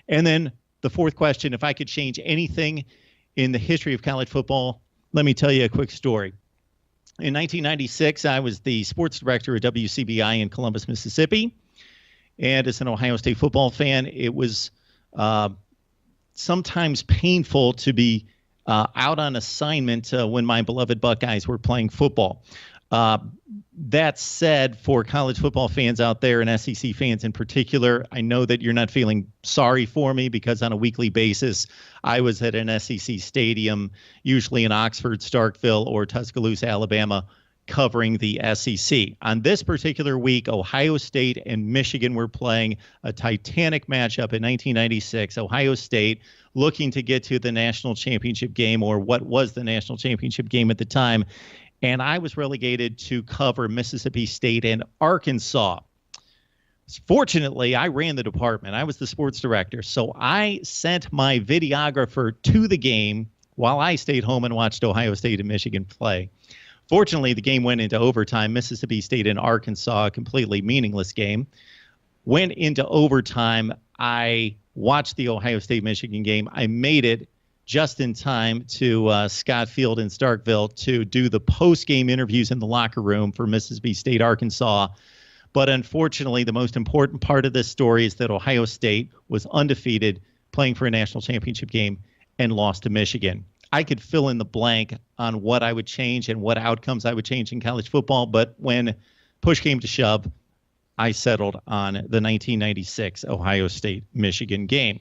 And then the fourth question, if I could change anything in the history of college football, let me tell you a quick story. In 1996, I was the sports director at WCBI in Columbus, Mississippi. And as an Ohio State football fan, it was sometimes painful to be out on assignment when my beloved Buckeyes were playing football. That said, for college football fans out there and SEC fans in particular, I know that you're not feeling sorry for me because on a weekly basis, I was at an SEC stadium, usually in Oxford, Starkville, or Tuscaloosa, Alabama, covering the SEC. On this particular week, Ohio State and Michigan were playing a titanic matchup in 1996. Ohio State looking to get to the national championship game, or what was the national championship game at the time. And I was relegated to cover Mississippi State and Arkansas. Fortunately, I ran the department. I was the sports director. So I sent my videographer to the game while I stayed home and watched Ohio State and Michigan play. Fortunately, the game went into overtime. Mississippi State and Arkansas, a completely meaningless game, went into overtime. I watched the Ohio State-Michigan game. I made it just in time to Scott Field in Starkville to do the post-game interviews in the locker room for Mississippi State, Arkansas. But unfortunately, the most important part of this story is that Ohio State was undefeated, playing for a national championship game, and lost to Michigan. I could fill in the blank on what I would change and what outcomes I would change in college football, but when push came to shove, I settled on the 1996 Ohio State-Michigan game.